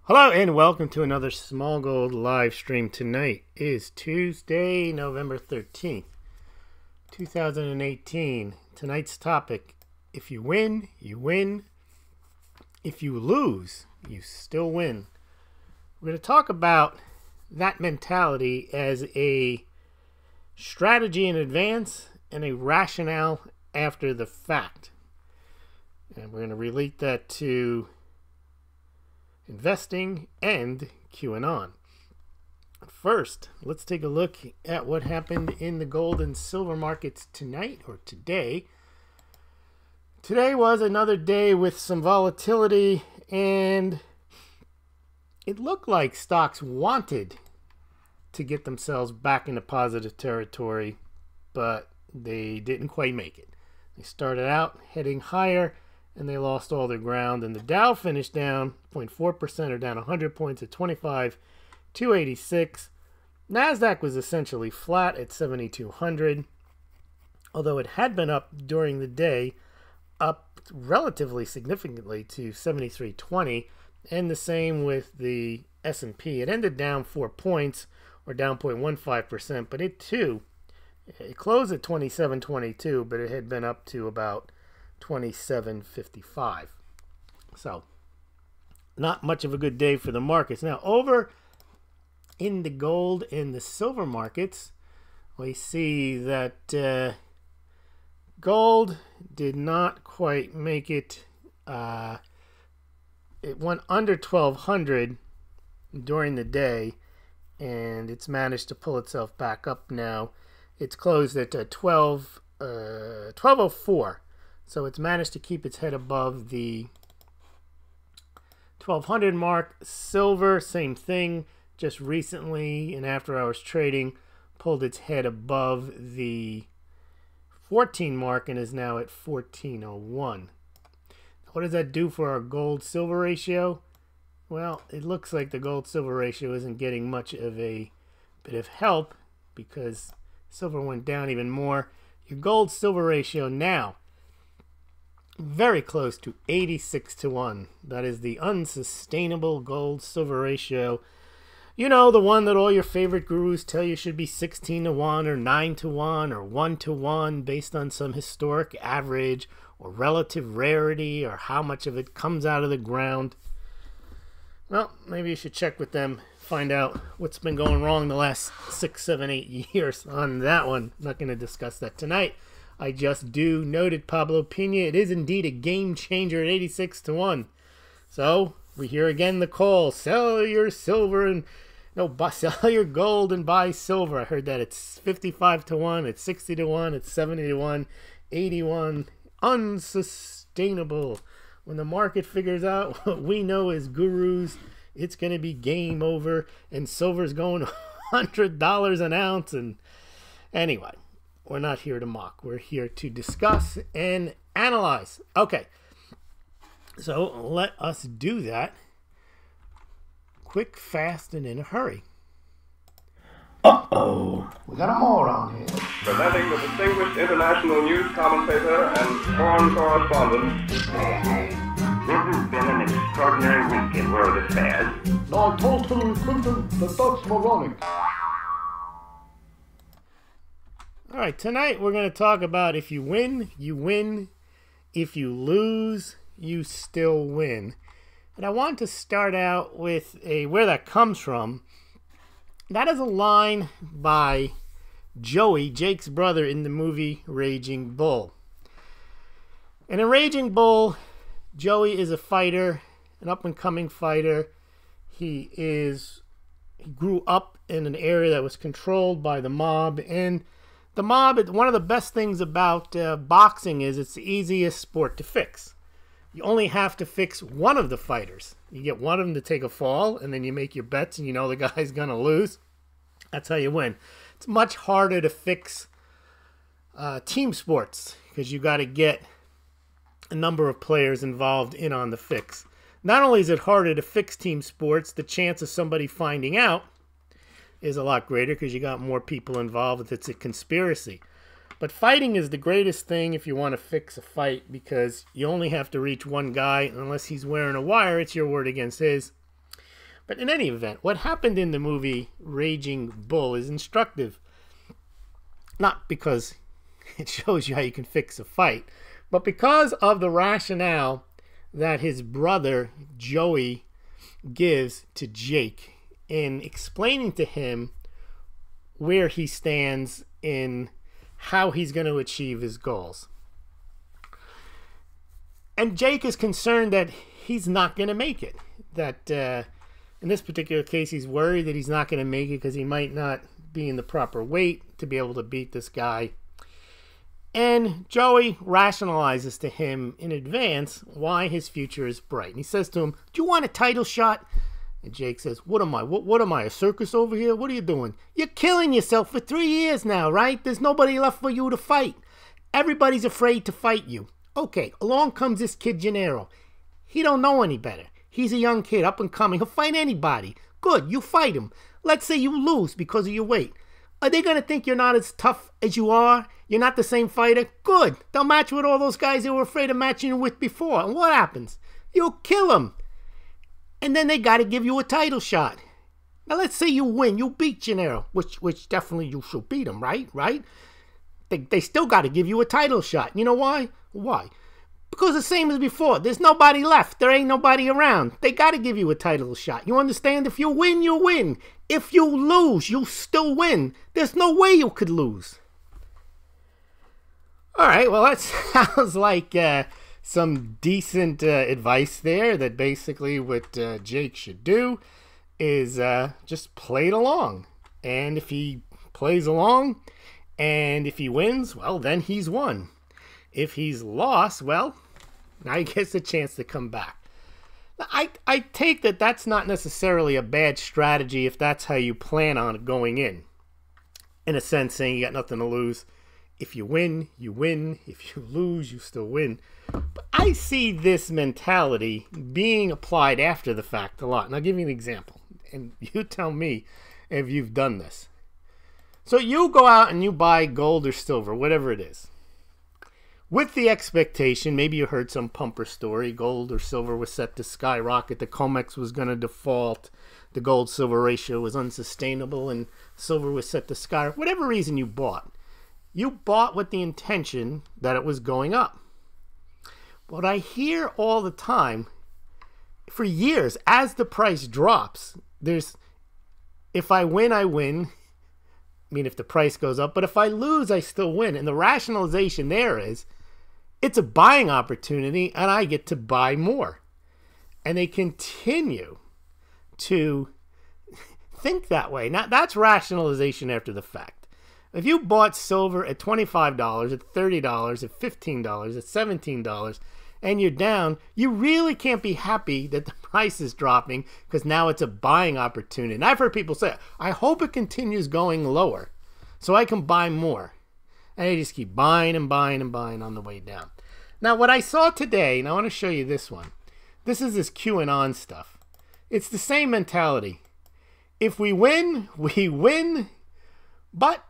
Hello and welcome to another Smaulgld live stream. Tonight is Tuesday, November 13th, 2018. Tonight's topic, if you win, you win. If you lose, you still win. We're going to talk about that mentality as a strategy in advance and a rationale after the fact. And we're going to relate that to investing and QAnon. First, let's take a look at what happened in the gold and silver markets tonight or today. Today was another day with some volatility, and it looked like stocks wanted to get themselves back into positive territory, but they didn't quite make it. They started out heading higher, and they lost all their ground, and the Dow finished down 0.4% or down 100 points at 25,286. NASDAQ was essentially flat at 7,200, although it had been up during the day, up relatively significantly to 7,320, and the same with the S&P. It ended down 4 points or down 0.15%, but it closed at 2722, but it had been up to about 27.55. So not much of a good day for the markets. Now over in the gold and the silver markets, we see that gold did not quite make it. It went under 1200 during the day, and it's managed to pull itself back up now. It's closed at 1204. So it's managed to keep its head above the 1200 mark. Silver, same thing. Just recently, in after-hours trading, pulled its head above the 14 mark and is now at 1401. What does that do for our gold-silver ratio? Well, it looks like the gold-silver ratio isn't getting much of a bit of help because silver went down even more. Your gold-silver ratio now very close to 86-1. That is the unsustainable gold-silver ratio. You know, the one that all your favorite gurus tell you should be 16-1 or 9-1 or 1-1 based on some historic average or relative rarity or how much of it comes out of the ground. Well, maybe you should check with them, find out what's been going wrong the last 6, 7, 8 years on that one. I'm not going to discuss that tonight. I just do. Noted Pablo Pena. It is indeed a game changer at 86-1. So we hear again the call: sell your silver and sell your gold and buy silver. I heard that it's 55-1, it's 60-1, it's 70-1, 81. Unsustainable. When the market figures out what we know as gurus, it's going to be game over, and silver's going $100 an ounce. And anyway, we're not here to mock. We're here to discuss and analyze. Okay, so let us do that quick, fast, and in a hurry. Uh-oh, we got a moron here. Presenting the distinguished international news commentator and foreign correspondent. Hey, this has been an extraordinary week in world affairs. I told Hillary Clinton that that's moronic. All right, tonight we're going to talk about if you win, you win. If you lose, you still win. And I want to start out with where that comes from. That is a line by Joey, Jake's brother, in the movie Raging Bull. And in Raging Bull, Joey is a fighter, an up-and-coming fighter. He grew up in an area that was controlled by the mob, and the mob, one of the best things about boxing is it's the easiest sport to fix. You only have to fix one of the fighters. You get one of them to take a fall, and then you make your bets, and you know the guy's going to lose. That's how you win. It's much harder to fix team sports because you got to get a number of players involved in on the fix. Not only is it harder to fix team sports, the chance of somebody finding out is a lot greater because you got more people involved if it's a conspiracy. But fighting is the greatest thing if you want to fix a fight, because you only have to reach one guy. Unless he's wearing a wire, it's your word against his. But in any event, what happened in the movie Raging Bull is instructive. Not because it shows you how you can fix a fight, but because of the rationale that his brother Joey gives to Jake in explaining to him where he stands in how he's going to achieve his goals. And Jake is concerned that he's not going to make it. That in this particular case, he's worried that he's not going to make it because he might not be in the proper weight to be able to beat this guy. And Joey rationalizes to him in advance why his future is bright. And he says to him, "Do you want a title shot?" And Jake says, "What am I? What am I, a circus over here? What are you doing? You're killing yourself for 3 years now, right? There's nobody left for you to fight. Everybody's afraid to fight you. Okay, along comes this kid Gennaro. He don't know any better. He's a young kid, up and coming. He'll fight anybody. Good, you fight him. Let's say you lose because of your weight. Are they going to think you're not as tough as you are? You're not the same fighter? Good. They'll match you with all those guys they were afraid of matching you with before. And what happens? You'll kill them. And then they got to give you a title shot. Now, let's say you win. You beat Gennaro, which definitely you should beat him, right? They still got to give you a title shot. You know why? Why? Because the same as before. There's nobody left. There ain't nobody around. They got to give you a title shot. You understand? If you win, you win. If you lose, you still win. There's no way you could lose. All right, well, that sounds like some decent advice there, that basically what Jake should do is just play it along. And if he plays along and if he wins, well, then he's won. If he's lost, well, now he gets a chance to come back. I take that that's not necessarily a bad strategy if that's how you plan on going in. In a sense, saying you got nothing to lose. If you win, you win. If you lose, you still win. But I see this mentality being applied after the fact a lot. And I'll give you an example. And you tell me if you've done this. So you go out and you buy gold or silver, whatever it is, with the expectation, maybe you heard some pumper story, gold or silver was set to skyrocket, the COMEX was going to default, the gold-silver ratio was unsustainable, and silver was set to skyrocket. Whatever reason you bought with the intention that it was going up. What I hear all the time, for years, as the price drops, there's, if I win, I win. I mean, if the price goes up, but if I lose, I still win. And the rationalization there is, it's a buying opportunity and I get to buy more. And they continue to think that way. Now, that's rationalization after the fact. If you bought silver at $25, at $30, at $15, at $17, and you're down, you really can't be happy that the price is dropping because now it's a buying opportunity. And I've heard people say, I hope it continues going lower so I can buy more. And they just keep buying and buying and buying on the way down. Now, what I saw today, and I want to show you this one. This is this QAnon stuff. It's the same mentality. If we win, we win. But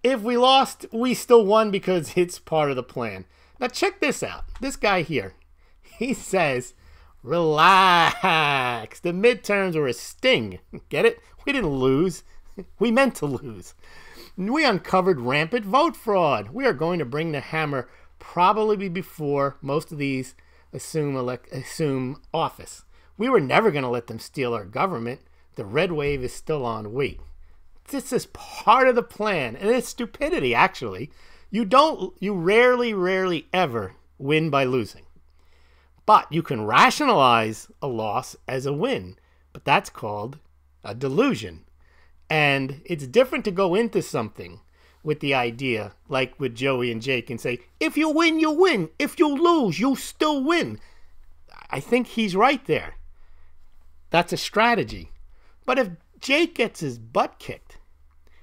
if we lost, we still won because it's part of the plan. Now, check this out. This guy here, he says, relax. The midterms were a sting. Get it? We didn't lose. We meant to lose. We uncovered rampant vote fraud. We are going to bring the hammer probably before most of these assume office. We were never going to let them steal our government. The red wave is still on wait. This is part of the plan, and it's stupidity, actually. You rarely ever win by losing. But you can rationalize a loss as a win, but that's called a delusion. And it's different to go into something with the idea, like with Joey and Jake, and say, if you win, you win. If you lose, you still win. I think he's right there. That's a strategy. But if Jake gets his butt kicked,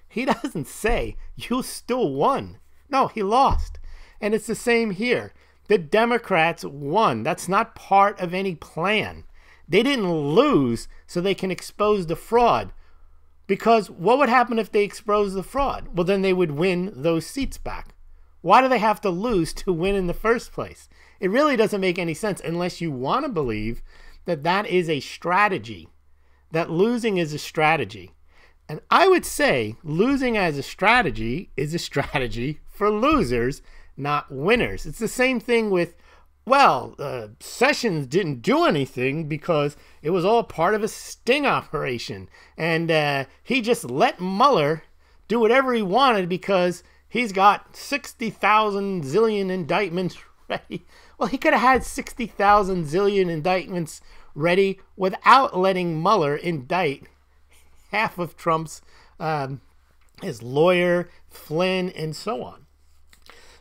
he doesn't say, you still won. No, he lost. And it's the same here. The Democrats won. That's not part of any plan. They didn't lose so they can expose the fraud. Because what would happen if they expose the fraud? Well, then they would win those seats back. Why do they have to lose to win in the first place? It really doesn't make any sense unless you want to believe that that is a strategy that losing is a strategy. And I would say losing as a strategy is a strategy for losers, not winners. It's the same thing with, well, Sessions didn't do anything because it was all part of a sting operation. And he just let Mueller do whatever he wanted because he's got 60,000 zillion indictments ready. Well, he could have had 60,000 zillion indictments ready without letting Mueller indict half of Trump's, his lawyer, Flynn, and so on.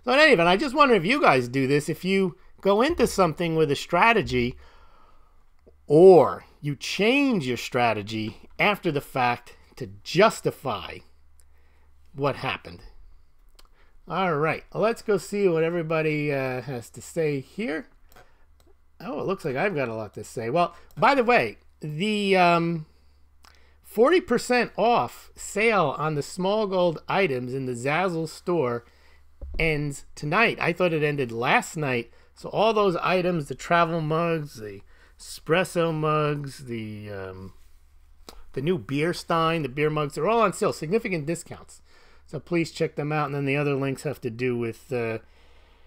So in any event, I just wonder if you guys do this, if you go into something with a strategy or you change your strategy after the fact to justify what happened. All right, let's go see what everybody has to say here. Oh, it looks like I've got a lot to say. Well, by the way, the 40% off sale on the Smaulgld items in the Zazzle store ends tonight. I thought it ended last night. So all those items, the travel mugs, the espresso mugs, the new beer stein, the beer mugs, they're all on sale. Significant discounts. So please check them out. And then the other links have to do with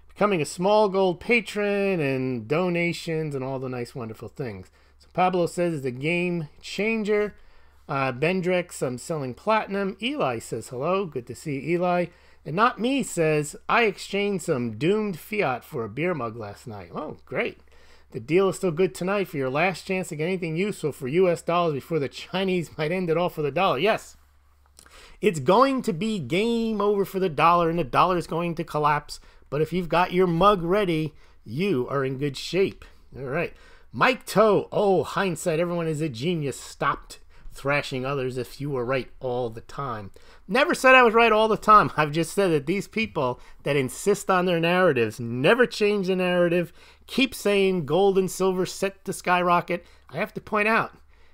becoming a Smaulgld patron and donations and all the nice, wonderful things. So Pablo says it's a game changer. Bendrex, I'm selling platinum. Eli says hello. Good to see Eli. And Not Me says, I exchanged some doomed Fiat for a beer mug last night. Oh, great. The deal is still good tonight for your last chance to get anything useful for US dollars before the Chinese might end it all for the dollar. Yes. It's going to be game over for the dollar, and the dollar is going to collapse. But if you've got your mug ready, you are in good shape. All right. Mike Toe. Oh, hindsight. Everyone is a genius. Stopped thrashing others if you were right all the time. Never said I was right all the time. I've just said that these people that insist on their narratives never change the narrative, keep saying gold and silver set to skyrocket. I have to point out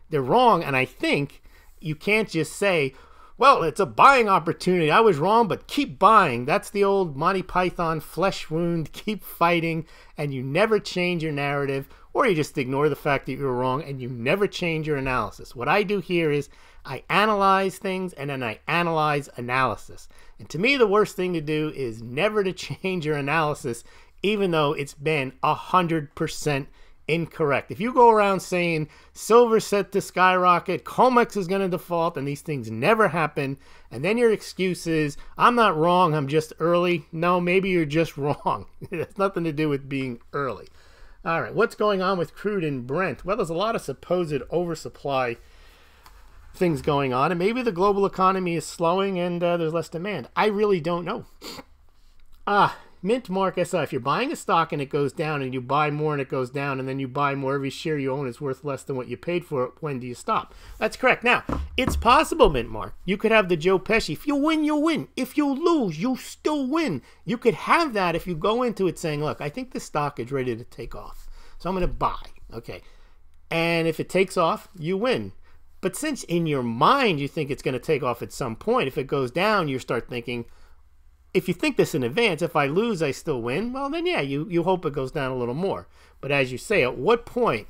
they're wrong, and I think you can't just say, well, it's a buying opportunity. I was wrong, but keep buying. That's the old Monty Python flesh wound. Keep fighting, and you never change your narrative, or you just ignore the fact that you were wrong, and you never change your analysis. What I do here is I analyze things, and then I analyze analysis. And to me, the worst thing to do is never to change your analysis, even though it's been 100% incorrect. If you go around saying silver set to skyrocket, COMEX is going to default, and these things never happen, and then your excuse is, I'm not wrong, I'm just early. No, maybe you're just wrong. It has nothing to do with being early. All right, what's going on with crude and Brent? Well, there's a lot of supposed oversupply things going on, and maybe the global economy is slowing and there's less demand. I really don't know. Mint Mark SI, if you're buying a stock and it goes down and you buy more and it goes down and then you buy more, every share you own is worth less than what you paid for it, when do you stop? That's correct. Now, it's possible, Mint Mark. You could have the Joe Pesci. If you win, you win. If you lose, you still win. You could have that if you go into it saying, look, I think this stock is ready to take off, so I'm going to buy. Okay. And if it takes off, you win. But since in your mind you think it's going to take off at some point, if it goes down, you start thinking, if you think this in advance, if I lose, I still win, well, then yeah, you hope it goes down a little more. But as you say, at what point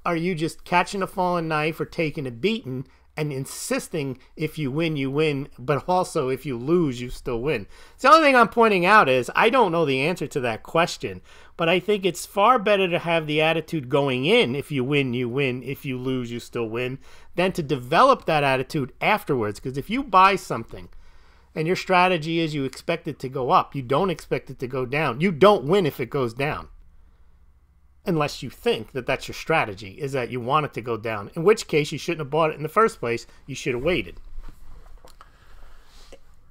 are you just catching a falling knife or taking a beating and insisting if you win, but also if you lose, you still win? So the only thing I'm pointing out is I don't know the answer to that question, but I think it's far better to have the attitude going in, if you win, if you lose, you still win, than to develop that attitude afterwards. Because if you buy something and your strategy is you expect it to go up, you don't expect it to go down, you don't win if it goes down. Unless you think that that's your strategy, is that you want it to go down. In which case, you shouldn't have bought it in the first place. You should have waited.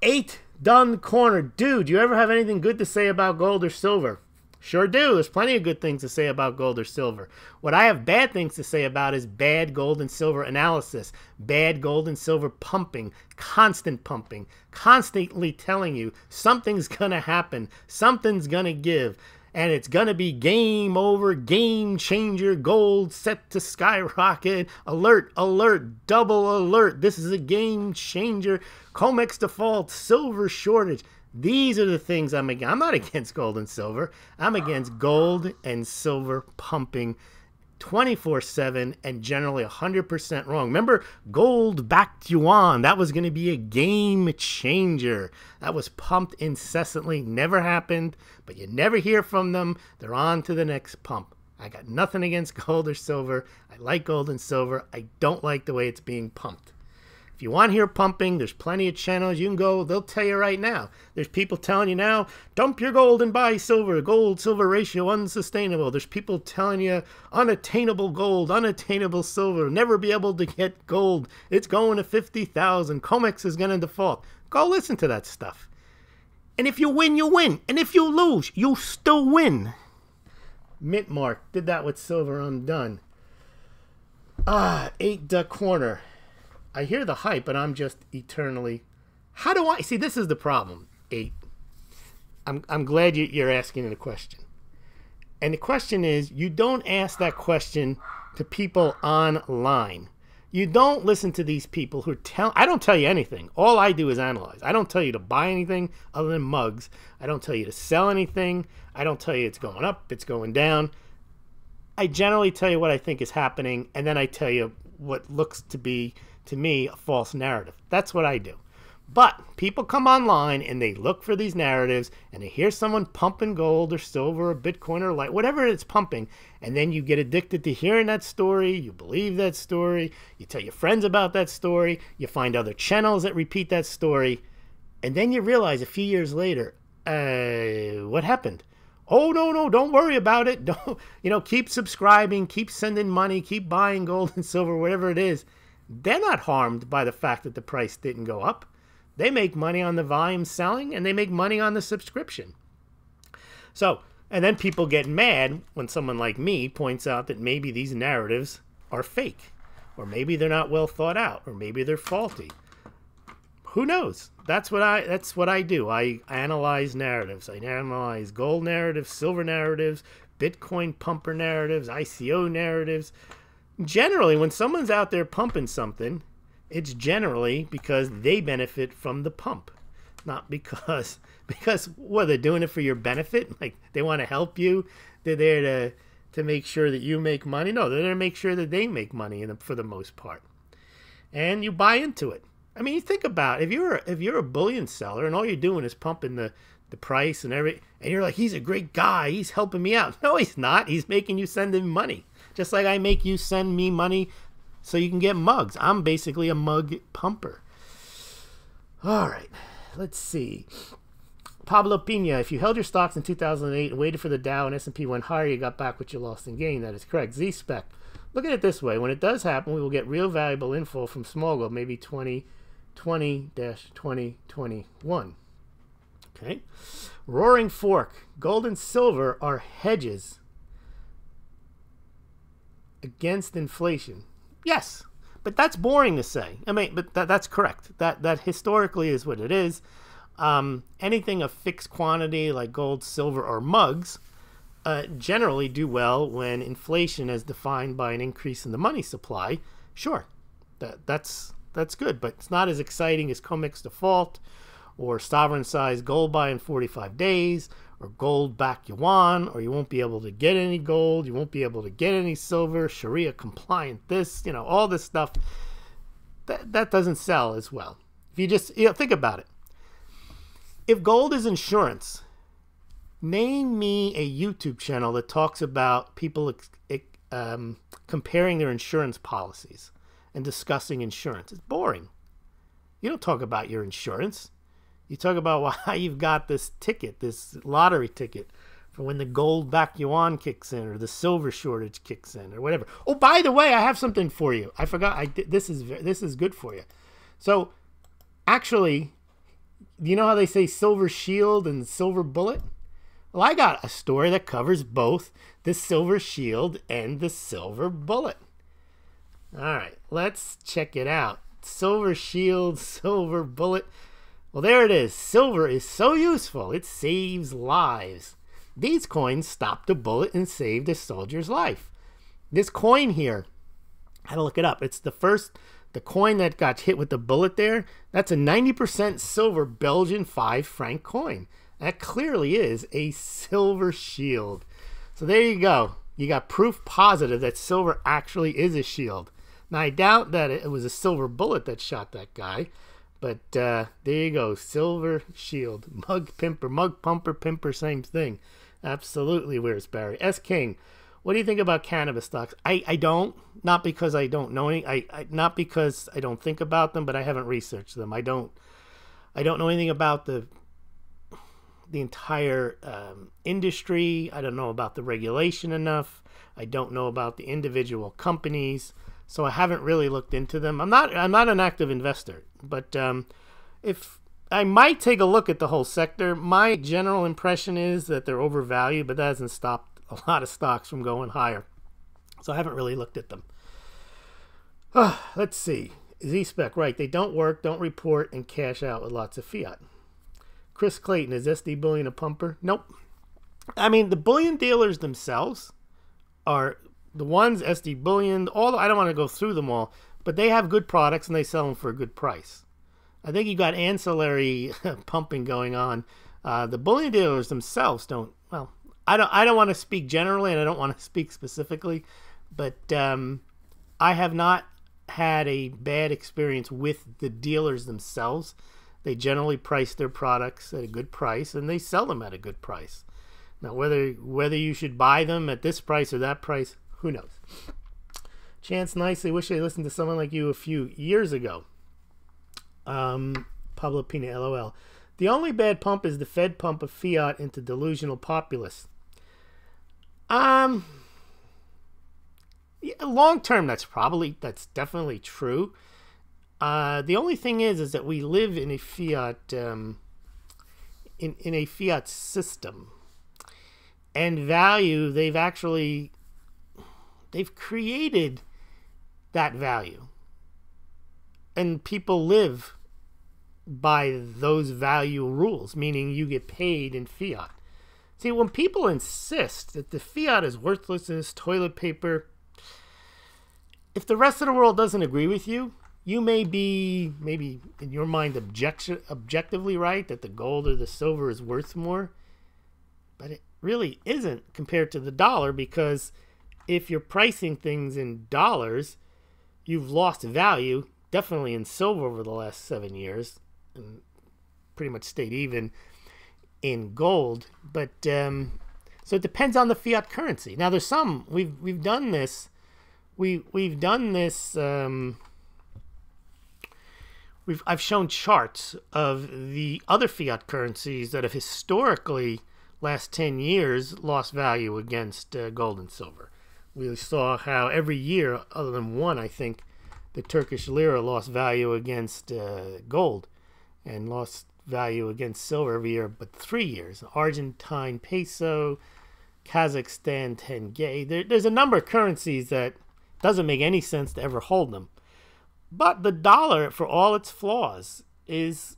8 Done Corner. Dude, you ever have anything good to say about gold or silver? Sure do. There's plenty of good things to say about gold or silver. What I have bad things to say about is bad gold and silver analysis, bad gold and silver pumping, constantly telling you something's going to happen, something's going to give, and it's going to be game over, game changer, gold set to skyrocket, alert, alert, double alert, this is a game changer, COMEX default, silver shortage. These are the things I'm against. I'm not against gold and silver. I'm against gold and silver pumping 24/7 and generally 100% wrong. Remember, gold-backed yuan, that was going to be a game changer. That was pumped incessantly, never happened, but you never hear from them. They're on to the next pump. I got nothing against gold or silver. I like gold and silver. I don't like the way it's being pumped. If you want to hear pumping, there's plenty of channels. You can go, they'll tell you right now. There's people telling you now, dump your gold and buy silver. Gold-silver ratio unsustainable. There's people telling you unattainable gold, unattainable silver. Never be able to get gold. It's going to 50,000. COMEX is going to default. Go listen to that stuff. And if you win, you win. And if you lose, you still win. Mint Mark did that with silver undone. 8 duck corner. I hear the hype, but I'm just eternally... How do I... See, this is the problem, 8. I'm glad you're asking the question. And the question is, you don't ask that question to people online. You don't listen to these people who tell... I don't tell you anything. All I do is analyze. I don't tell you to buy anything other than mugs. I don't tell you to sell anything. I don't tell you it's going up, it's going down. I generally tell you what I think is happening, and then I tell you what looks to be... to me, a false narrative. That's what I do. But people come online and they look for these narratives and they hear someone pumping gold or silver or Bitcoin or light, whatever it's pumping, and then you get addicted to hearing that story, you believe that story, you tell your friends about that story, you find other channels that repeat that story, and then you realize a few years later, what happened? Oh, no, don't worry about it. Don't, keep subscribing, keep sending money, keep buying gold and silver, whatever it is. They're not harmed by the fact that the price didn't go up. They make money on the volume selling, and they make money on the subscription. So, and then people get mad when someone like me points out that maybe these narratives are fake, or maybe they're not well thought out, or maybe they're faulty. Who knows? That's what I do. I analyze narratives. I analyze gold narratives, silver narratives, Bitcoin pumper narratives, ICO narratives. Generally, when someone's out there pumping something, it's generally because they benefit from the pump, not because what, they're doing it for your benefit. Like they want to help you. They're there to make sure that you make money. No, they're there to make sure that they make money for the most part, and you buy into it. I mean, you think about it. If you're a bullion seller and all you're doing is pumping the price and you're like, he's a great guy, he's helping me out. No, he's not. He's making you send him money. Just like I make you send me money so you can get mugs. I'm basically a mug pumper. All right, let's see. Pablo Pina, if you held your stocks in 2008 and waited for the Dow and S&P went higher, you got back what you lost in gain. That is correct. Z-Spec. Look at it this way. When it does happen, we will get real valuable info from Smaulgld, maybe 2020-2021. Okay. Roaring Fork. Gold and silver are hedges against inflation. Yes, but that's boring to say. I mean, but that's correct. That historically is what it is. Anything of fixed quantity like gold, silver, or mugs generally do well when inflation is defined by an increase in the money supply. Sure, that's good, but it's not as exciting as COMEX default or sovereign-sized gold buy in 45 days, or gold-backed yuan, or you won't be able to get any gold, you won't be able to get any silver, Sharia-compliant this, all this stuff. That doesn't sell as well. If you just think about it. If gold is insurance, name me a YouTube channel that talks about people comparing their insurance policies and discussing insurance. It's boring. You don't talk about your insurance. You talk about why you've got this ticket, this lottery ticket, for when the gold-backed yuan kicks in or the silver shortage kicks in or whatever. Oh, by the way, I have something for you. I forgot. This is good for you. So, actually, you know how they say silver shield and silver bullet? Well, I got a story that covers both the silver shield and the silver bullet. All right, let's check it out. Silver shield, silver bullet. Well, there it is. Silver is so useful, it saves lives. These coins stopped a bullet and saved a soldier's life. This coin here, I had to look it up. It's the coin that got hit with the bullet there. That's a 90% silver Belgian 5 franc coin. That clearly is a silver shield. So there you go. You got proof positive that silver actually is a shield. Now, I doubt that it was a silver bullet that shot that guy, but there you go. Silver shield. Mug pumper, pimper, same thing. Absolutely, where's Barry? S. King, what do you think about cannabis stocks? I don't. Not because I don't know any. Not because I don't think about them, but I haven't researched them. I don't know anything about the entire industry. I don't know about the regulation enough. I don't know about the individual companies, so I haven't really looked into them. I'm not an active investor, but if I might take a look at the whole sector. My general impression is that they're overvalued, but that hasn't stopped a lot of stocks from going higher, so I haven't really looked at them. Let's see. Z-Spec, right? They don't work, don't report, and cash out with lots of fiat. Chris Clayton, is SD Bullion a pumper? Nope. I mean, the bullion dealers themselves are the ones, SD Bullion, I don't want to go through them all, but they have good products and they sell them for a good price. I think you got ancillary pumping going on. The bullion dealers themselves don't, well, I don't want to speak generally and I don't want to speak specifically, but I have not had a bad experience with the dealers themselves. They generally price their products at a good price, and they sell them at a good price. Now, whether you should buy them at this price or that price, who knows? Chance nicely, wish I listened to someone like you a few years ago. Pablo Pina, LOL. The only bad pump is the Fed pump of fiat into delusional populace. Yeah, long term, that's definitely true. The only thing is that we live in a fiat in a fiat system, and value, they've created that value, and people live by those value rules, meaning you get paid in fiat. See, when people insist that the fiat is worthless and it's toilet paper, if the rest of the world doesn't agree with you, you may be, maybe in your mind, objectively right that the gold or the silver is worth more, but it really isn't compared to the dollar, because if you're pricing things in dollars, you've lost value, definitely in silver over the last 7 years, and pretty much stayed even in gold. But so it depends on the fiat currency. Now, there's some, we've done this. We've done this. I've shown charts of the other fiat currencies that have historically, last 10 years, lost value against gold and silver. We saw how every year, other than one, I think, the Turkish lira lost value against gold and lost value against silver every year, but 3 years. Argentine peso, Kazakhstan tenge. There's a number of currencies that doesn't make any sense to ever hold them. But the dollar, for all its flaws, is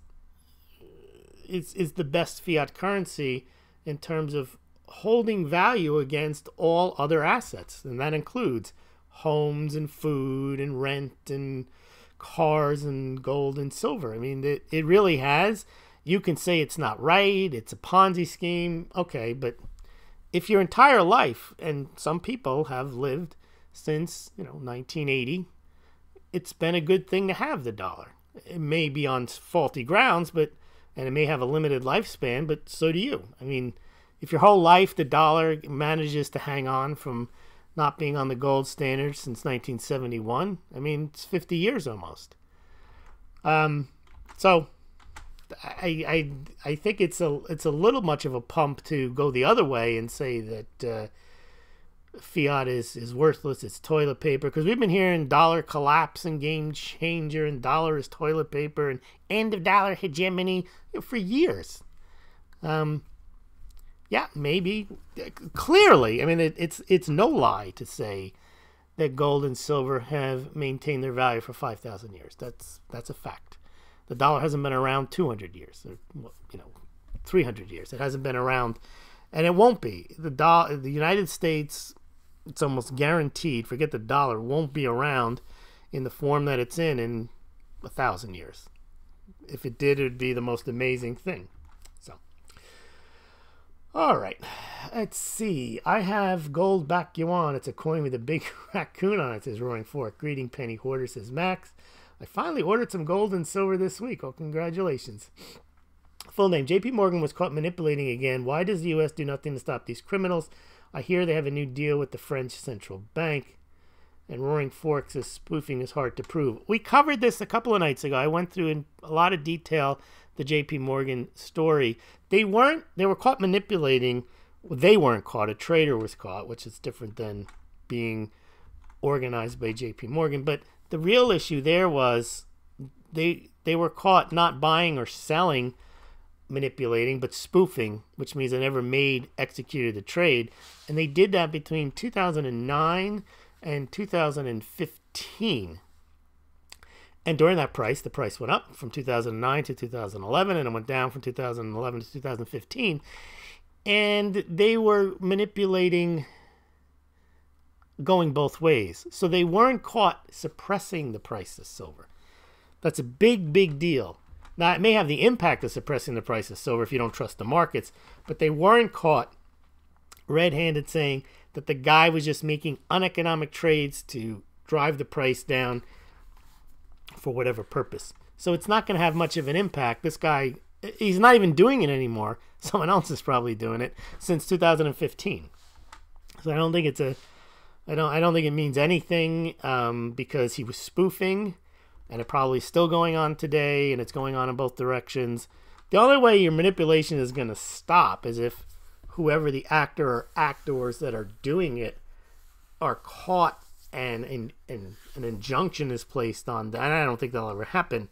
the best fiat currency in terms of holding value against all other assets. And that includes homes and food and rent and cars and gold and silver. I mean, it really has. You can say it's not right, it's a Ponzi scheme. Okay, but if your entire life, and some people have lived since 1980, it's been a good thing to have the dollar. It may be on faulty grounds, and it may have a limited lifespan, but so do you. I mean, if your whole life the dollar manages to hang on from not being on the gold standard since 1971, I mean, it's 50 years almost. So I think it's a little much of a pump to go the other way and say that fiat is worthless, it's toilet paper, because we've been hearing dollar collapse and game changer and dollar is toilet paper and end of dollar hegemony for years. Yeah, maybe. Clearly, I mean, it's no lie to say that gold and silver have maintained their value for 5,000 years. That's a fact. The dollar hasn't been around 200 years, or 300 years. It hasn't been around, and it won't be. The United States, it's almost guaranteed, forget the dollar, won't be around in the form that it's in 1,000 years. If it did, it would be the most amazing thing. So, All right, let's see. I have gold back yuan. It's a coin with a big raccoon on it. It says Roaring Fork. Greeting penny hoarder, says Max. I finally ordered some gold and silver this week. Oh, congratulations. Full name. JP Morgan was caught manipulating again. Why does the U.S. do nothing to stop these criminals? I hear they have a new deal with the French central bank. And Roaring Fork says spoofing is hard to prove. We covered this a couple of nights ago. I went through in a lot of detail the JP Morgan story. They were caught manipulating. They weren't caught. A trader was caught, which is different than being organized by JP Morgan. But the real issue there was they were caught not buying or selling, manipulating, but spoofing, which means they never executed the trade. And they did that between 2009 and 2015. And during that the price went up from 2009 to 2011, and it went down from 2011 to 2015. And they were manipulating going both ways. So they weren't caught suppressing the price of silver. That's a big, big deal. Now, it may have the impact of suppressing the price of silver if you don't trust the markets, but they weren't caught red-handed saying that the guy was just making uneconomic trades to drive the price down for whatever purpose. So it's not going to have much of an impact. This guy, he's not even doing it anymore. Someone else is probably doing it since 2015. So I don't think I don't think it means anything because he was spoofing, and it probably is still going on today, and it's going on in both directions. The only way your manipulation is going to stop is if whoever the actor or actors that are doing it are caught and an injunction is placed on that. And I don't think that'll ever happen,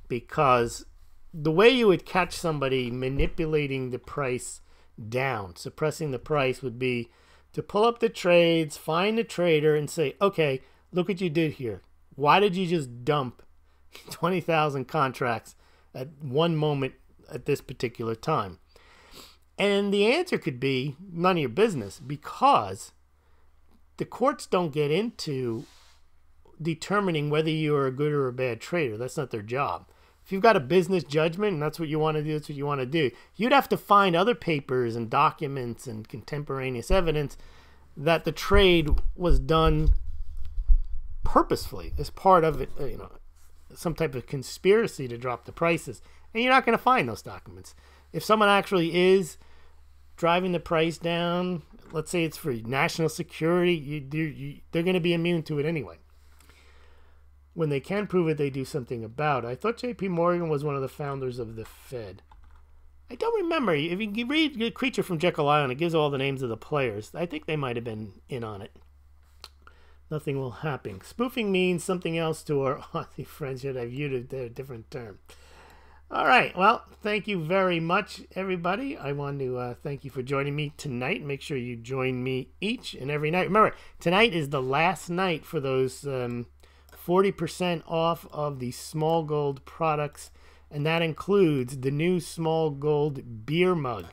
because the way you would catch somebody manipulating the price down, suppressing the price, would be to pull up the trades, find the trader, and say, okay, look what you did here. Why did you just dump 20,000 contracts at one moment at this particular time? And the answer could be none of your business, because the courts don't get into determining whether you're a good or a bad trader. That's not their job. If you've got a business judgment and that's what you want to do, that's what you want to do. You'd have to find other papers and documents and contemporaneous evidence that the trade was done purposefully as part of it, some type of conspiracy to drop the prices. And you're not going to find those documents. If someone actually is driving the price down, let's say it's for national security, they're going to be immune to it anyway. When they can prove it, they do something about it. I thought JP Morgan was one of the founders of the Fed. I don't remember. If you read The Creature from Jekyll Island, it gives all the names of the players. I think they might have been in on it. Nothing will happen. Spoofing means something else to our Aussie friends. Should I viewed it a different term? All right. Well, thank you very much, everybody. I want to thank you for joining me tonight. Make sure you join me each and every night. Remember, tonight is the last night for those 40% off of the Smaulgld products, and that includes the new Smaulgld beer mug.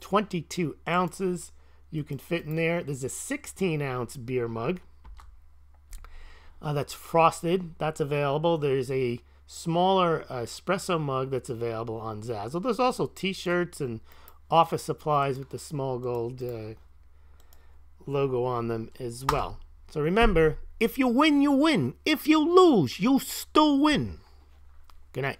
22 ounces you can fit in there. There's a 16-ounce beer mug that's frosted. That's available. There's a smaller espresso mug that's available on Zazzle. There's also t-shirts and office supplies with the Smaulgld logo on them as well. So remember, if you win, you win. If you lose, you still win. Good night.